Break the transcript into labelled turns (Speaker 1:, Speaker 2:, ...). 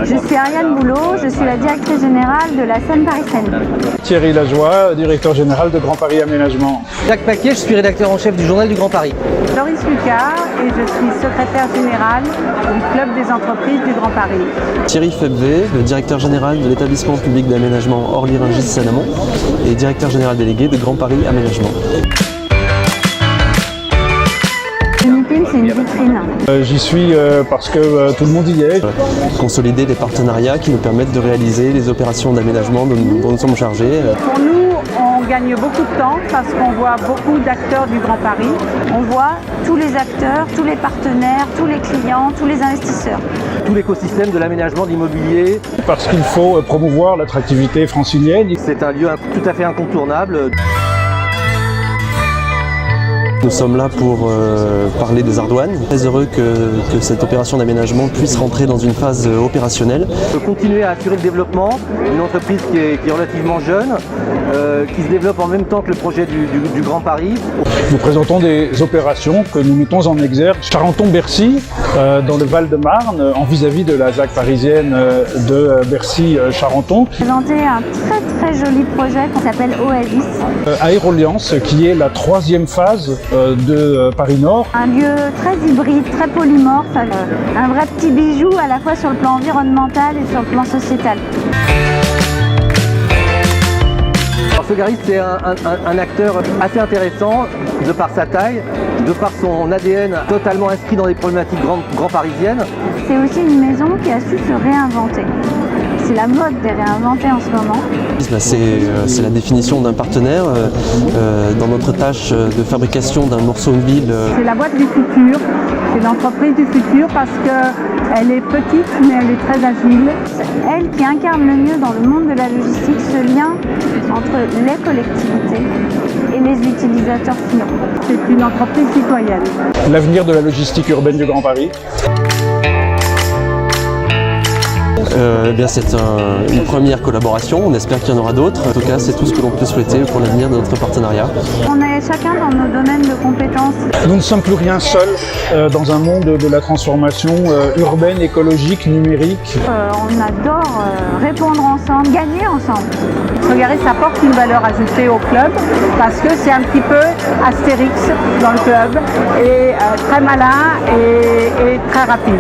Speaker 1: Je suis Ariane Boulot, je suis la directrice générale de la Seine-Paris-Seine.
Speaker 2: Thierry Lajoie, directeur général de Grand Paris Aménagement.
Speaker 3: Jacques Paquet, je suis rédacteur en chef du Journal du Grand Paris.
Speaker 1: Loris Lucas et je suis secrétaire générale du Club des entreprises du Grand Paris.
Speaker 4: Thierry Febvé, le directeur général de l'établissement public d'aménagement Orly-Rungis-Seine-Amont et directeur général délégué de Grand Paris Aménagement.
Speaker 1: Unipim, c'est une vitrine.
Speaker 2: J'y suis parce que tout le monde y est.
Speaker 4: Consolider des partenariats qui nous permettent de réaliser les opérations d'aménagement dont nous sommes chargés.
Speaker 1: Pour nous, on gagne beaucoup de temps parce qu'on voit beaucoup d'acteurs du Grand Paris. On voit tous les acteurs, tous les partenaires, tous les clients, tous les investisseurs.
Speaker 3: Tout l'écosystème de l'aménagement de l'immobilier.
Speaker 2: Parce qu'il faut promouvoir l'attractivité francilienne.
Speaker 3: C'est un lieu tout à fait incontournable.
Speaker 4: Nous sommes là pour parler des Ardoines. Très heureux que cette opération d'aménagement puisse rentrer dans une phase opérationnelle.
Speaker 3: Continuer à assurer le développement d'une entreprise qui est relativement jeune, qui se développe en même temps que le projet du Grand Paris.
Speaker 2: Nous présentons des opérations que nous mettons en exergue. Charenton-Bercy, dans le Val-de-Marne, en vis-à-vis de la ZAC parisienne de Bercy-Charenton.
Speaker 1: Présenter un très joli projet qui s'appelle Oasis.
Speaker 2: Aéroliance, qui est la troisième phase de Paris-Nord.
Speaker 1: Un lieu très hybride, très polymorphe, un vrai petit bijou à la fois sur le plan environnemental et sur le plan sociétal.
Speaker 3: Sogaris, c'est un acteur assez intéressant de par sa taille, de par son ADN totalement inscrit dans les problématiques grand parisiennes.
Speaker 1: C'est aussi une maison qui a su se réinventer. C'est la mode de réinventer en ce moment.
Speaker 4: C'est la définition d'un partenaire dans notre tâche de fabrication d'un morceau de ville.
Speaker 1: C'est la boîte du futur, c'est l'entreprise du futur parce qu'elle est petite mais elle est très agile. C'est elle qui incarne le mieux dans le monde de la logistique ce lien entre les collectivités et les utilisateurs finaux. C'est une entreprise citoyenne.
Speaker 2: L'avenir de la logistique urbaine du Grand Paris.
Speaker 4: C'est une première collaboration, on espère qu'il y en aura d'autres. En tout cas, c'est tout ce que l'on peut souhaiter pour l'avenir de notre partenariat.
Speaker 1: On est chacun dans nos domaines de compétences.
Speaker 2: Nous ne sommes plus rien seuls dans un monde de la transformation urbaine, écologique, numérique.
Speaker 1: On adore répondre ensemble, gagner ensemble. Sogaris apporte une valeur ajoutée au club parce que c'est un petit peu Astérix dans le club et très malin et très rapide.